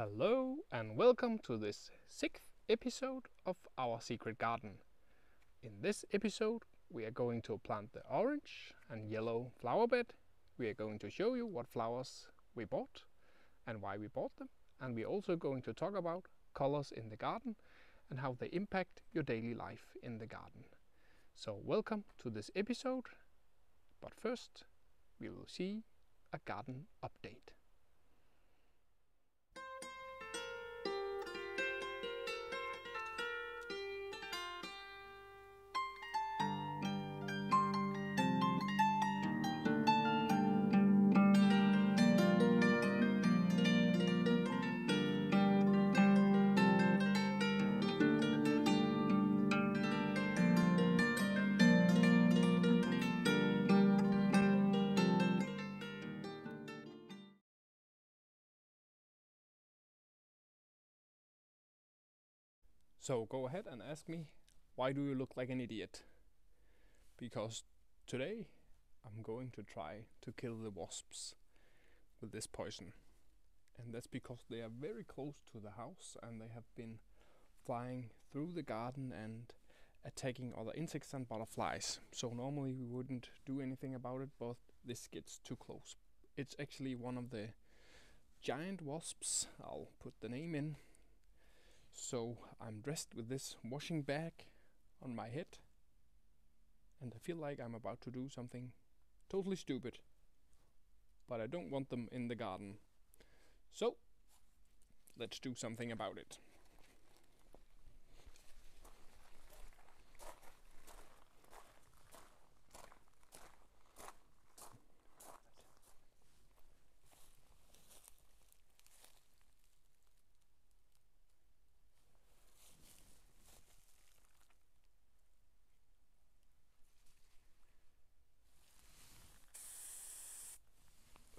Hello and welcome to this 6th episode of our secret garden. In this episode we are going to plant the orange and yellow flower bed. We are going to show you what flowers we bought and why we bought them, and we are also going to talk about colors in the garden and how they impact your daily life in the garden. So welcome to this episode, but first we will see a garden update. So go ahead and ask me, why do you look like an idiot? Because today I'm going to try to kill the wasps with this poison. And that's because they are very close to the house and they have been flying through the garden and attacking other insects and butterflies. So normally we wouldn't do anything about it, but this gets too close. It's actually one of the giant wasps. I'll put the name in. So I'm dressed with this washing bag on my head, and I feel like I'm about to do something totally stupid, but I don't want them in the garden. So let's do something about it.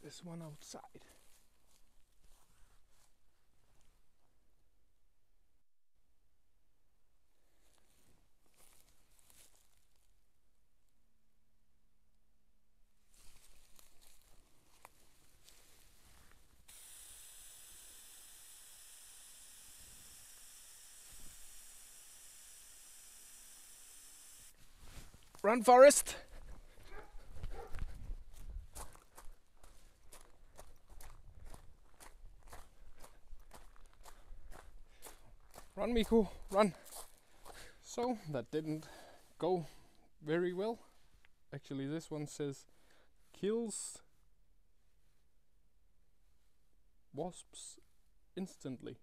This one outside. Run, Forest! Run, Miku, run! So that didn't go very well. Actually, this one says kills wasps instantly.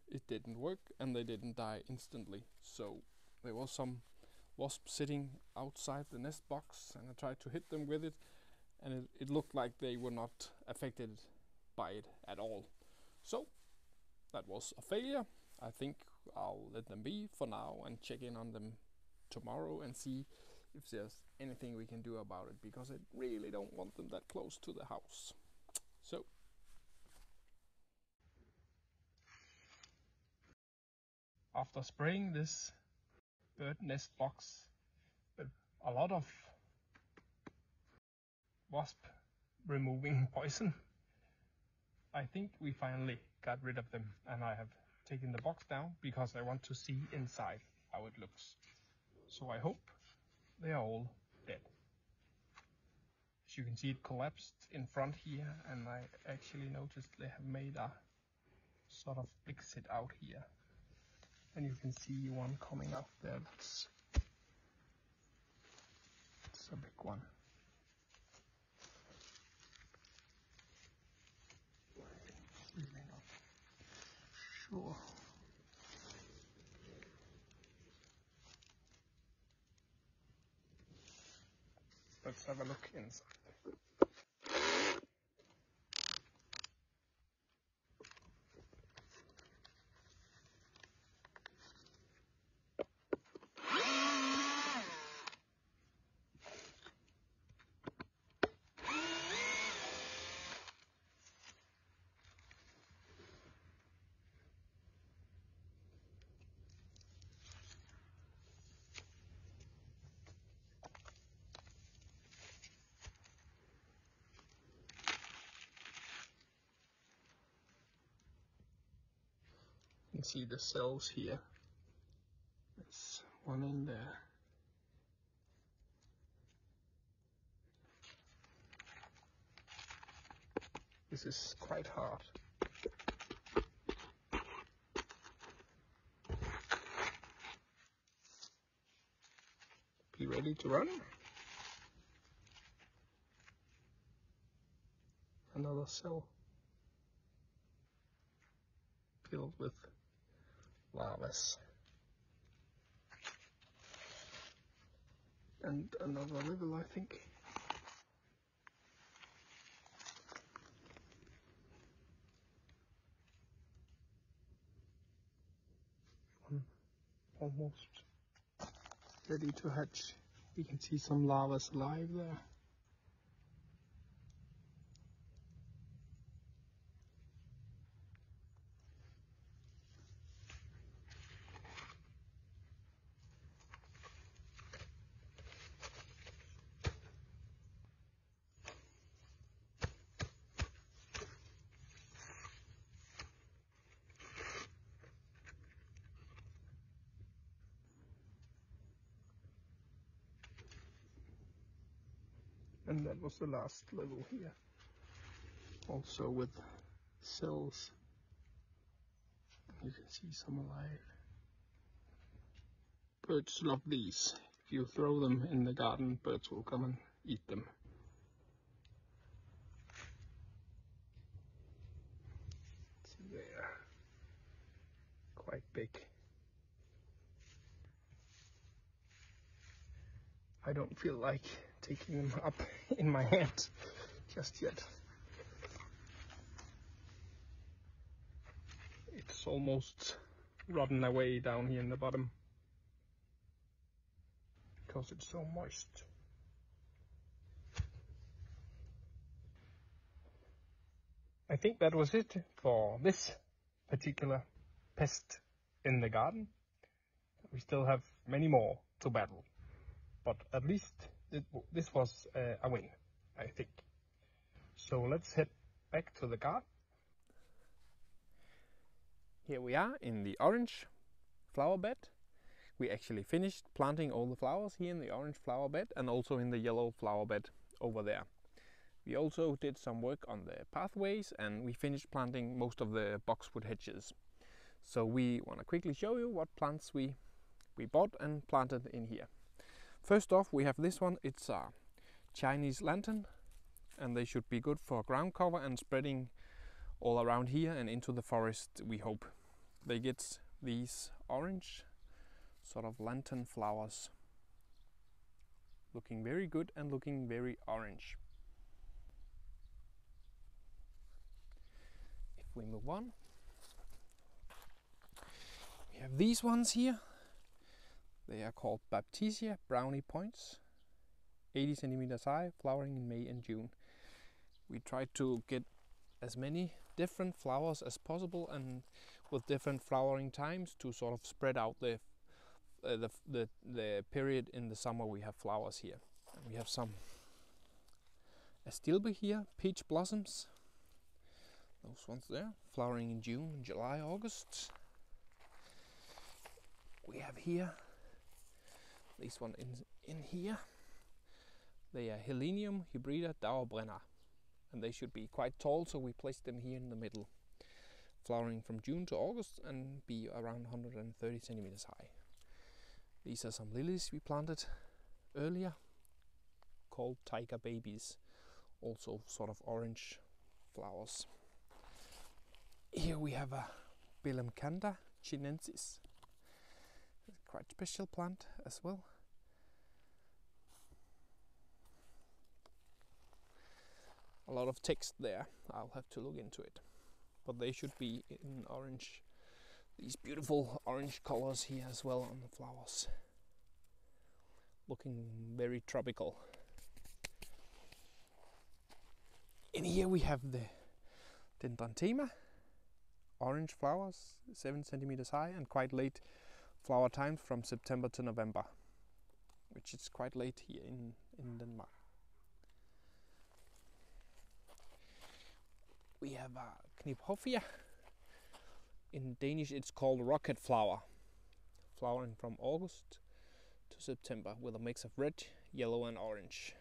It didn't work and they didn't die instantly. So there was some wasps sitting outside the nest box and I tried to hit them with it, and it looked like they were not affected by it at all. So that was a failure. I think I'll let them be for now and check in on them tomorrow and see if there's anything we can do about it, because I really don't want them that close to the house. So after spraying this bird nest box with a lot of wasp removing poison, I think we finally got rid of them, and I have taken the box down because I want to see inside how it looks. So I hope they are all dead. As you can see, it collapsed in front here, and I actually noticed they have made a sort of exit out here. And you can see one coming up there. It's a big one. Really not sure. Let's have a look inside. can see the cells here. There's one in there. This is quite hard. Be ready to run. Another cell filled with larvae. And another level, I think. One almost ready to hatch. You can see some larvae alive there. And that was the last level here, also with cells. You can see some alive. Birds love these. If you throw them in the garden, birds will come and eat them. See there, quite big. I don't feel like taking them up in my hand just yet. It's almost rotten away down here in the bottom because it's so moist. I think that was it for this particular pest in the garden. We still have many more to battle, but at least this was a win, I think. So let's head back to the garden. Here we are in the orange flower bed. We actually finished planting all the flowers here in the orange flower bed and also in the yellow flower bed over there. We also did some work on the pathways and we finished planting most of the boxwood hedges. So we want to quickly show you what plants we bought and planted in here. First off, we have this one. It's a Chinese lantern and they should be good for ground cover and spreading all around here and into the forest, we hope. They get these orange sort of lantern flowers, looking very good and looking very orange. If we move on, we have these ones here. They are called Baptisia brownie points, 80 centimeters high, flowering in May and June. We tried to get as many different flowers as possible and with different flowering times to sort of spread out the period in the summer we have flowers here. And we have some astilbe here, peach blossoms. Those ones there, flowering in June, July, August. We have here, this one in here. They are Helenium hybrida Dauerbrenner. And they should be quite tall, so we placed them here in the middle. Flowering from June to August and be around 130 centimeters high. These are some lilies we planted earlier, called tiger babies. Also sort of orange flowers. Here we have a Bellemcanda chinensis. Quite special plant as well. A lot of text there, I'll have to look into it. But they should be in orange. These beautiful orange colors here as well on the flowers. Looking very tropical. In here we have the Dendranthema. Orange flowers, 7 centimeters high and quite late flower times from September to November. Which is quite late here in Denmark. We have a Kniphofia, In Danish it's called rocket flower, flowering from August to September with a mix of red, yellow and orange.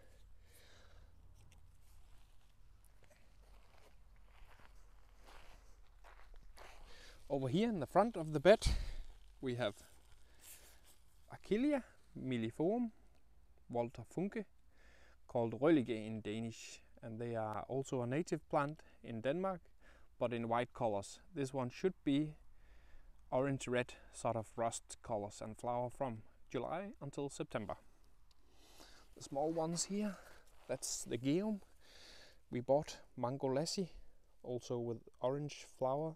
Over here in the front of the bed we have Achillea milliform Walter Funke, called Røllige in Danish, and they are also a native plant in Denmark, but in white colors. This one should be orange red sort of rust colors and flower from July until September. The small ones here, that's the geum. We bought Mango Lassi, also with orange flower,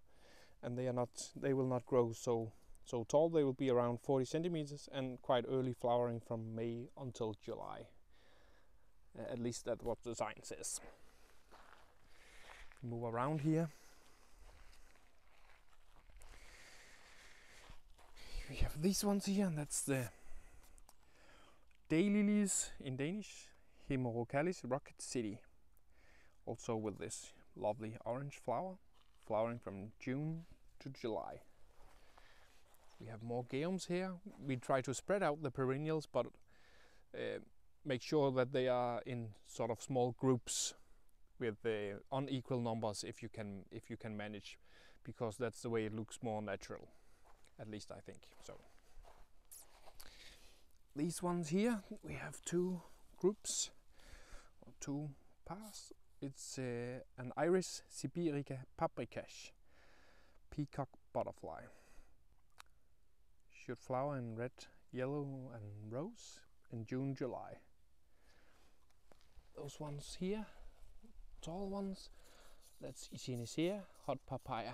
and they will not grow so tall. They will be around 40 centimeters and quite early flowering from May until July. At least that's what the sign says. Move around here. We have these ones here, and that's the daylilies in Danish, Hemerocallis Rocket City. Also with this lovely orange flower, flowering from June to July. We have more geums here. We try to spread out the perennials, but make sure that they are in sort of small groups with unequal numbers if you can manage, because that's the way it looks more natural. At least I think so. These ones here, we have two groups, or two pairs. It's an Iris Sibirica paprikash, peacock butterfly. Should flower in red, yellow and rose in June, July. Those ones here, tall ones, that's Echinacea hot papaya,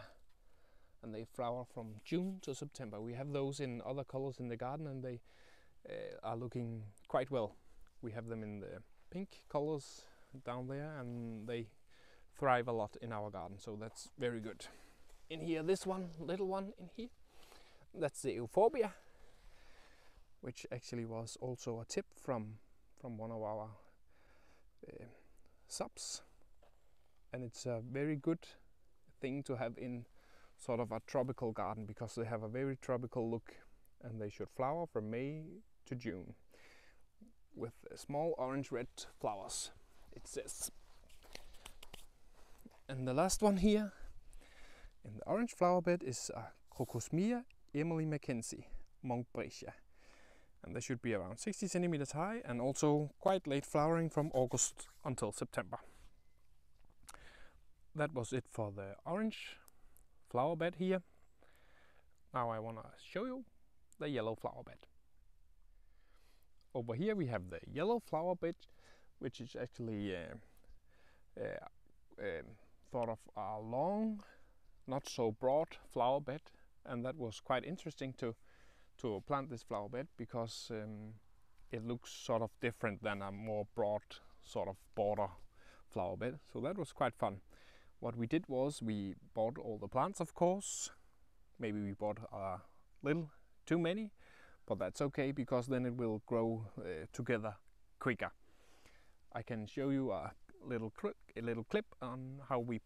and they flower from June to September. We have those in other colors in the garden, and they are looking quite well. We have them in the pink colors down there, and they thrive a lot in our garden, so that's very good. In here, this one, little one in here, that's the Euphorbia, which actually was also a tip from one of our subs, and it's a very good thing to have in sort of a tropical garden, because they have a very tropical look, and they should flower from May to June with small orange red flowers, it says. And the last one here in the orange flower bed is a Crocosmia Emily Mackenzie Monkbrecia, and they should be around 60 centimeters high and also quite late flowering from August until September. That was it for the orange flower bed here. Now I want to show you the yellow flower bed. Over here we have the yellow flower bed, which is actually sort of a long, not so broad flower bed, and that was quite interesting to plant this flower bed, because it looks sort of different than a more broad sort of border flower bed. So that was quite fun. What we did was we bought all the plants, of course. Maybe we bought a little too many, but that's okay, because then it will grow together quicker. I can show you a little clip on how we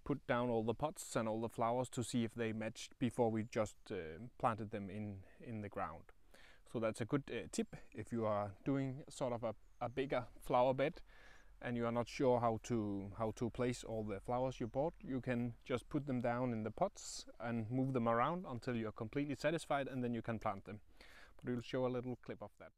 put down all the pots and all the flowers to see if they matched before we just planted them in the ground. So that's a good tip if you are doing sort of a bigger flower bed and you are not sure how to place all the flowers you bought. You can just put them down in the pots and move them around until you're completely satisfied, and then you can plant them. But we'll show a little clip of that.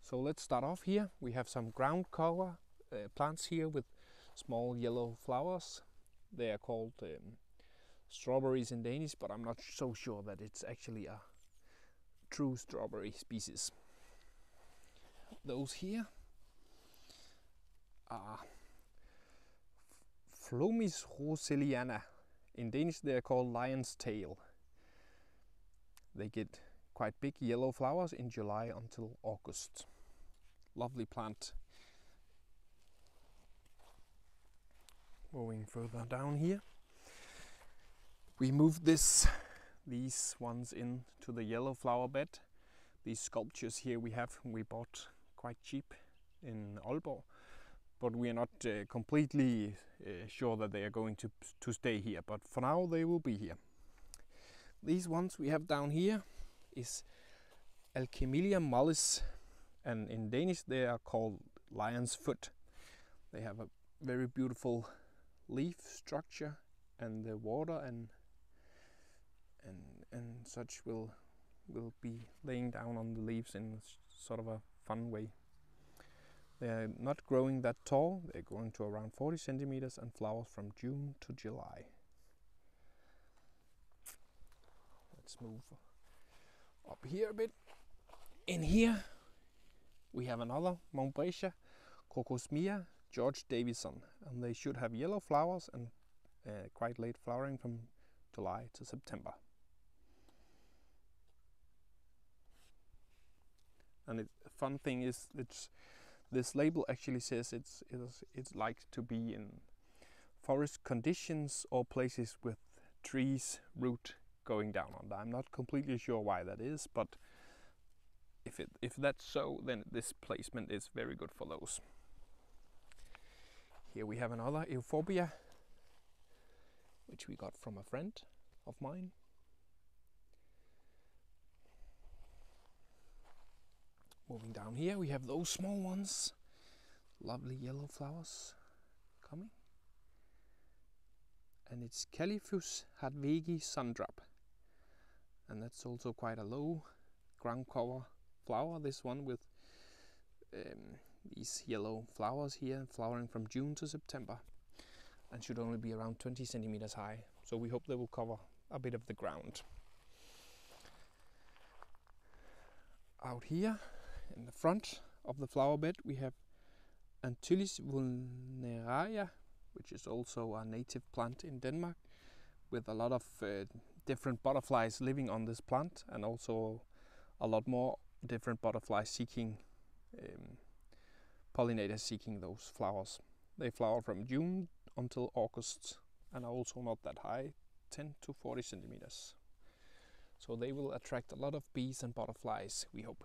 So let's start off here. We have some ground cover plants here with small yellow flowers. They are called strawberries in Danish, but I'm not so sure that it's actually a true strawberry species. Those here are Phlomis roseliana. In Danish they are called lion's tail. They get quite big yellow flowers in July until August. Lovely plant. Moving further down here, we moved these ones into the yellow flower bed. These sculptures here we bought quite cheap in Aalborg, but we are not completely sure that they are going to stay here, but for now they will be here. These ones we have down here is Alchemilia mollis, and in Danish they are called lion's foot. They have a very beautiful leaf structure, and the water and such will be laying down on the leaves in sort of a fun way. They are not growing that tall. They're growing to around 40 centimeters and flowers from June to July. Let's move up here a bit. In here we have another Montbretia, Crocosmia George Davison, and they should have yellow flowers and quite late flowering from July to September. And the fun thing is, this label actually says it's like to be in forest conditions or places with trees root going down under. I'm not completely sure why that is, but if that's so, then this placement is very good for those. Here we have another Euphorbia, which we got from a friend of mine. Moving down here, we have those small ones. Lovely yellow flowers coming. And it's Caliphus Hadvegi Sundrop. And that's also quite a low ground cover flower. This one with these yellow flowers here, flowering from June to September. And should only be around 20 centimeters high. So we hope they will cover a bit of the ground. Out here, in the front of the flower bed, we have Antylis vulneraria, which is also a native plant in Denmark, with a lot of different butterflies living on this plant, and also a lot more different butterflies seeking pollinators seeking those flowers. They flower from June until August and are also not that high, 10 to 40 centimeters. So they will attract a lot of bees and butterflies, we hope.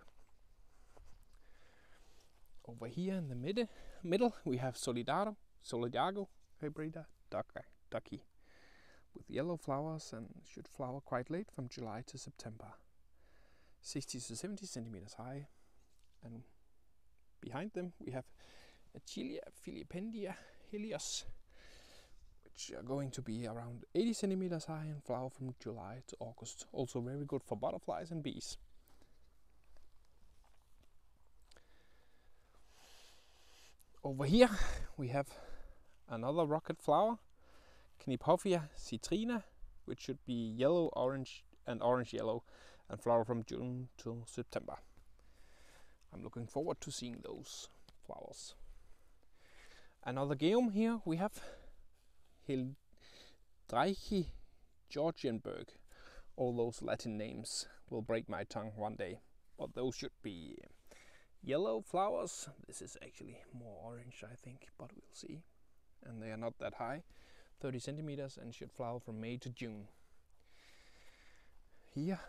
Over here in the middle we have Solidago hybrida ducky, with yellow flowers, and should flower quite late from July to September. 60 to 70 centimeters high. And behind them we have Achillea filipendia helios, which are going to be around 80 centimeters high and flower from July to August. Also very good for butterflies and bees. Over here we have another rocket flower, Kniphofia citrina, which should be yellow, orange and orange-yellow, and flower from June to September. I'm looking forward to seeing those flowers. Another geum here we have Hildreichi Georgienberg. All those Latin names will break my tongue one day, but those should be yellow flowers. This is actually more orange, I think, but we'll see. And they are not that high, 30 centimeters, and should flower from May to June. Here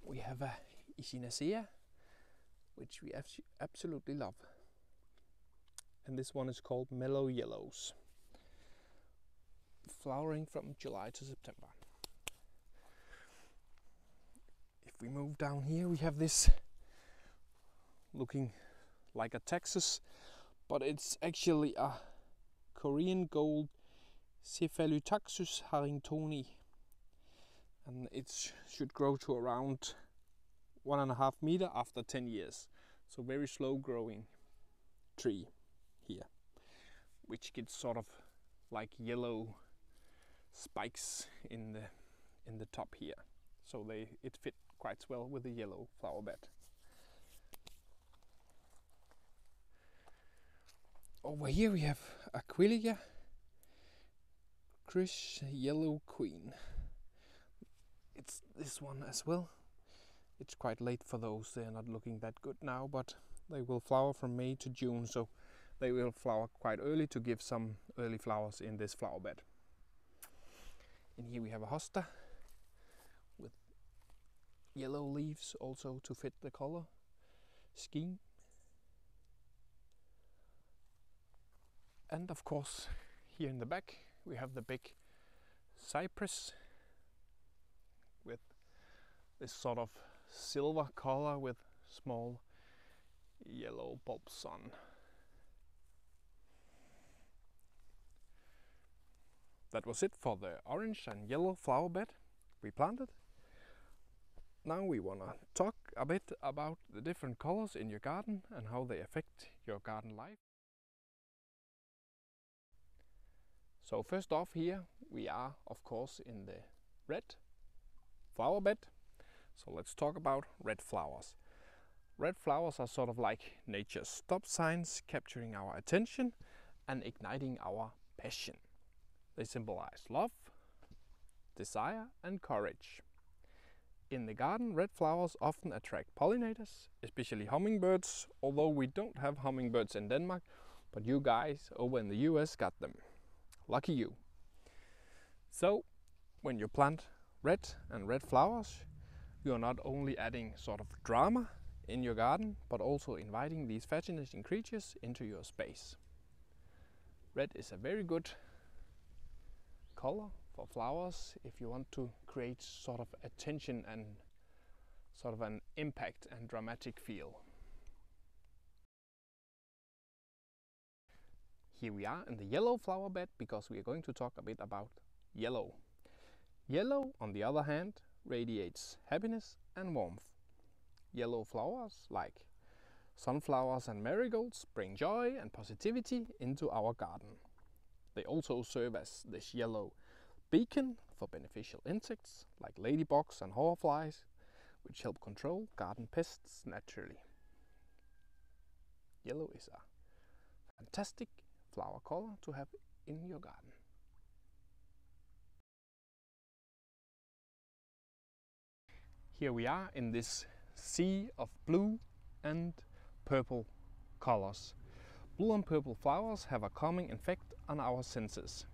we have a Echinacea, which we absolutely love. And this one is called Mellow Yellows, flowering from July to September. If we move down here, we have this looking like a Texas, but it's actually a Korean gold Cephalotaxus harringtoni, and it should grow to around 1.5 meters after 10 years. So very slow growing tree here, which gets sort of like yellow spikes in the top here. So it fit quite well with the yellow flower bed. Over here we have Aquilia, Krish Yellow Queen. It's this one as well. It's quite late for those, they're not looking that good now, but they will flower from May to June, so they will flower quite early to give some early flowers in this flower bed. And here we have a hosta with yellow leaves also to fit the color scheme. And of course, here in the back we have the big cypress with this sort of silver color with small yellow bulbs on. That was it for the orange and yellow flower bed we planted. Now we want to talk a bit about the different colors in your garden and how they affect your garden life. So first off, here we are of course in the red flower bed. So let's talk about red flowers. Red flowers are sort of like nature's stop signs, capturing our attention and igniting our passion. They symbolize love, desire and courage. In the garden, red flowers often attract pollinators, especially hummingbirds, although we don't have hummingbirds in Denmark, but you guys over in the US got them. Lucky you. So when you plant red and red flowers, you are not only adding sort of drama in your garden, but also inviting these fascinating creatures into your space. Red is a very good color for flowers if you want to create sort of attention and sort of an impact and dramatic feel. Here we are in the yellow flower bed because we are going to talk a bit about yellow. Yellow, on the other hand, radiates happiness and warmth. Yellow flowers like sunflowers and marigolds bring joy and positivity into our garden. They also serve as this yellow beacon for beneficial insects like ladybugs and horflies, which help control garden pests naturally. Yellow is a fantastic flower color to have in your garden. Here we are in this sea of blue and purple colors. Blue and purple flowers have a calming effect on our senses.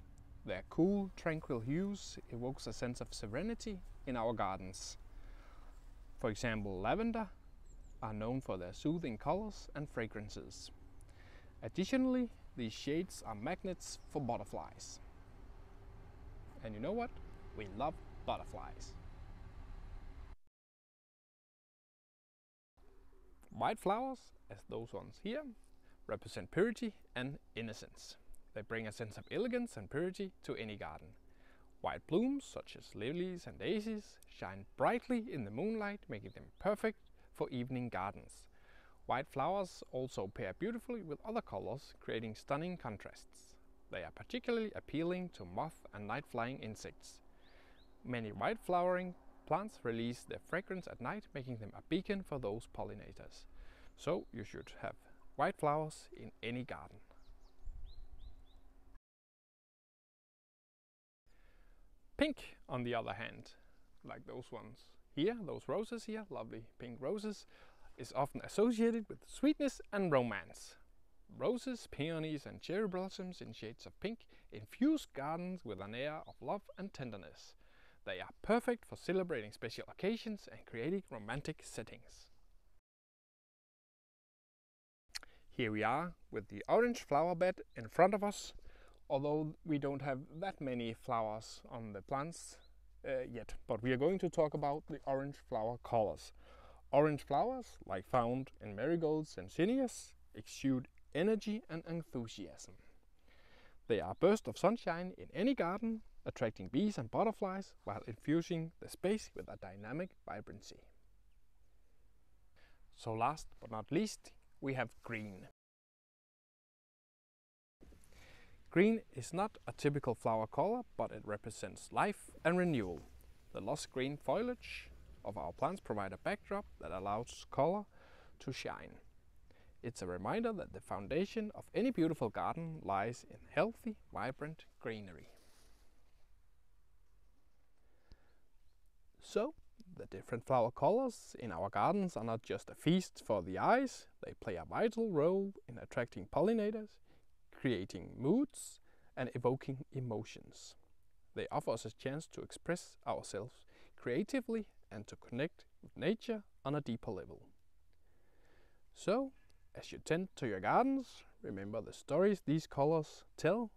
Their cool, tranquil hues evokes a sense of serenity in our gardens. For example, lavender are known for their soothing colors and fragrances. Additionally, these shades are magnets for butterflies. And you know what? We love butterflies. White flowers, as those ones here, represent purity and innocence. They bring a sense of elegance and purity to any garden. White blooms, such as lilies and daisies, shine brightly in the moonlight, making them perfect for evening gardens. White flowers also pair beautifully with other colors, creating stunning contrasts. They are particularly appealing to moth and night-flying insects. Many white flowering plants release their fragrance at night, making them a beacon for those pollinators. So you should have white flowers in any garden. Pink, on the other hand, like those ones here, those roses here, lovely pink roses, is often associated with sweetness and romance. Roses, peonies and cherry blossoms in shades of pink infuse gardens with an air of love and tenderness. They are perfect for celebrating special occasions and creating romantic settings. Here we are with the orange flower bed in front of us, although we don't have that many flowers on the plants yet, but we are going to talk about the orange flower colors. Orange flowers, like found in marigolds and zinnias, exude energy and enthusiasm. They are a burst of sunshine in any garden, attracting bees and butterflies while infusing the space with a dynamic vibrancy. So last but not least, we have green. Green is not a typical flower color, but it represents life and renewal. The lush green foliage of our plants provide a backdrop that allows color to shine. It's a reminder that the foundation of any beautiful garden lies in healthy, vibrant greenery. So, the different flower colors in our gardens are not just a feast for the eyes, they play a vital role in attracting pollinators, creating moods, and evoking emotions. They offer us a chance to express ourselves creatively and to connect with nature on a deeper level. So, as you tend to your gardens, remember the stories these colors tell,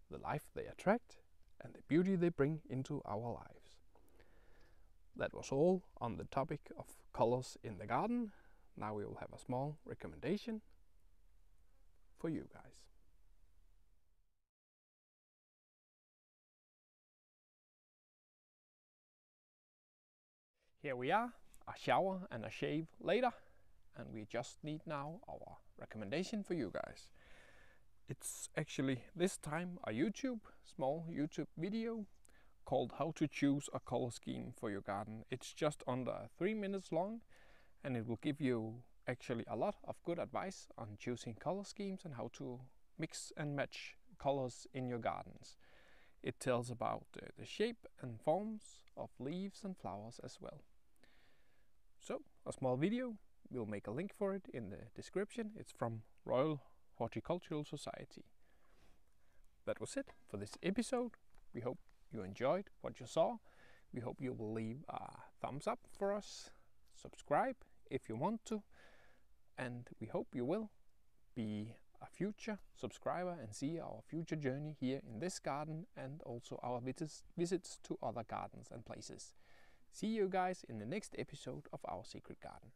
the life they attract, and the beauty they bring into our lives. That was all on the topic of colors in the garden. Now we will have a small recommendation for you guys. Here we are, a shower and a shave later, and we just need now our recommendation for you guys. It's actually this time a small YouTube video called How to Choose a Color Scheme for Your Garden. It's just under 3 minutes long, and it will give you actually a lot of good advice on choosing color schemes and how to mix and match colors in your gardens. It tells about the shape and forms of leaves and flowers as well. So, a small video, we'll make a link for it in the description. It's from Royal Horticultural Society. That was it for this episode. We hope you enjoyed what you saw. We hope you will leave a thumbs up for us, subscribe if you want to, and we hope you will be a future subscriber and see our future journey here in this garden and also our visits to other gardens and places. See you guys in the next episode of Our Secret Garden.